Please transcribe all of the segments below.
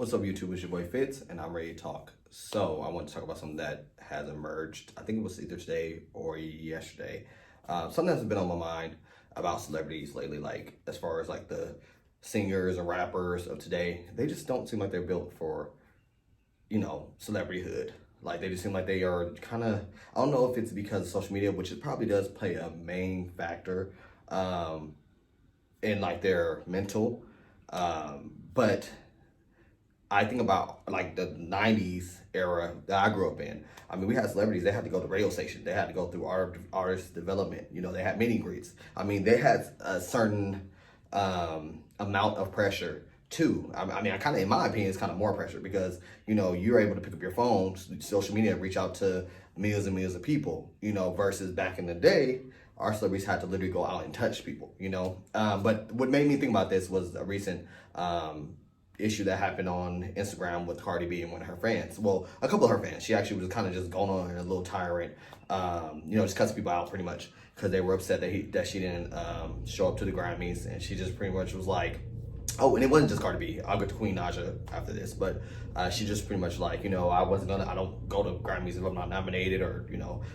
What's up, YouTube? It's your boy Fitz, and I'm ready to talk. So, I want to talk about something that has emerged. I think it was either today or yesterday. Something that's been on my mind about celebrities lately, like as far as like the singers and rappers of today, they just don't seem like they're built for, celebrityhood. Like they just seem like they are kind of, I don't know if it's because of social media, which it probably does play a main factor in like their mental. But I think about like the 90s era that I grew up in. I mean, we had celebrities, they had to go to radio stations. They had to go through artist development. They had meet and greets. I mean, they had a certain amount of pressure too. I kind of, in my opinion, it's kind of more pressure because, you're able to pick up your phone, social media, reach out to millions and millions of people, versus back in the day, our celebrities had to literally go out and touch people, But what made me think about this was a recent issue that happened on Instagram with Cardi B and one of her fans. Well, a couple of her fans. She actually was kind of just going on a little tyrant, just cussing people out pretty much because they were upset that she didn't show up to the Grammys, and she just pretty much was like, oh, and it wasn't just Cardi B. I'll get to Queen Naja after this, but she just pretty much like, I don't go to Grammys if I'm not nominated, or,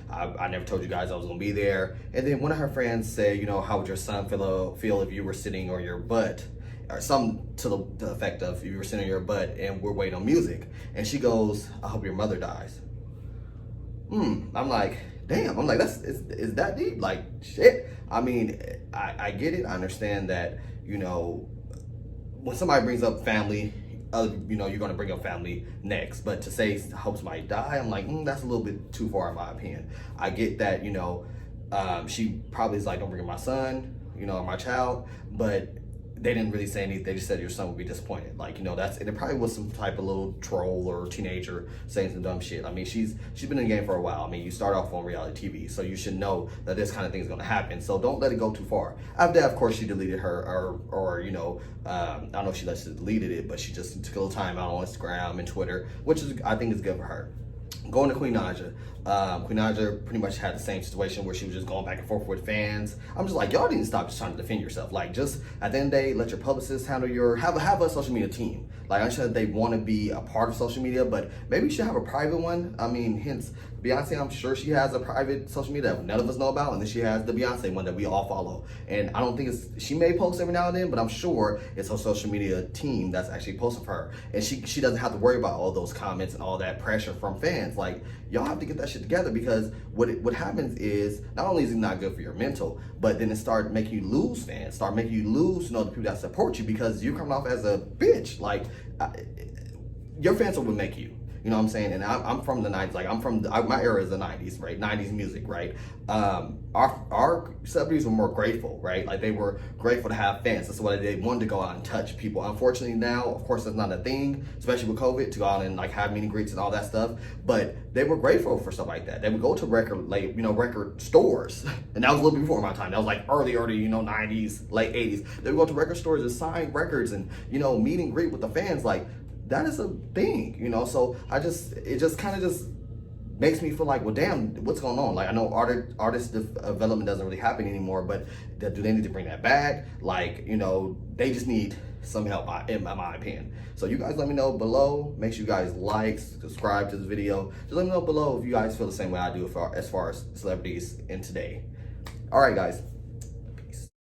I never told you guys I was gonna be there. And then one of her friends said, how would your son feel if you were sitting on your butt, or something to the effect of, if you were sitting on your butt and we're waiting on music. And she goes, I hope your mother dies. I'm like, damn. I'm like, is that deep? Like, shit. I mean, I get it. I understand that, when somebody brings up family, you're going to bring up family next. But to say, I hope somebody die, I'm like, that's a little bit too far in my opinion. I get that, she probably is like, don't bring up my son, or my child, but they didn't really say anything. They just said your son would be disappointed. Like, and it probably was some type of little troll or teenager saying some dumb shit. I mean, she's been in the game for a while. I mean, you start off on reality TV, so you should know that this kind of thing is going to happen. So don't let it go too far. After that, of course, she deleted her, or I don't know if she deleted it, but she just took a little time out on Instagram and Twitter, which I think is good for her. Going to Queen Naja. Queen Naja pretty much had the same situation where she was just going back and forth with fans. I'm just like, y'all didn't stop just trying to defend yourself. Like, just at the end of the day, let your publicist handle have a social media team. Like, I'm sure they want to be a part of social media, but maybe you should have a private one. I mean, hence Beyonce, I'm sure she has a private social media that none of us know about, and then she has the Beyonce one that we all follow. And I don't think she may post every now and then, but I'm sure it's her social media team that's actually posting for her. And she doesn't have to worry about all those comments and all that pressure from fans. Like, y'all have to get that shit together, because what happens is, not only is it not good for your mental, but then it start making you lose fans, start making you lose, the people that support you, because you're coming off as a bitch. Like, your fans will make you. You know what I'm saying? And I'm from the 90s. Like, my era is the 90s, right? 90s music, right? Our celebrities were more grateful, right? Like, they were grateful to have fans. That's why they wanted to go out and touch people. Unfortunately, now, of course, that's not a thing, especially with COVID, to go out and like have meet and greets and all that stuff. But they were grateful for stuff like that. They would go to record stores. And that was a little before my time. That was like early, 90s, late 80s. They would go to record stores and sign records and, meet and greet with the fans. Like, that is a thing, so it just kind of just makes me feel like, well, damn, what's going on? Like, I know artist development doesn't really happen anymore, but do they need to bring that back? Like, they just need some help, in my opinion. So you guys let me know below. Make sure you guys like, subscribe to this video. Just let me know below if you guys feel the same way I do as far as celebrities in today. All right, guys.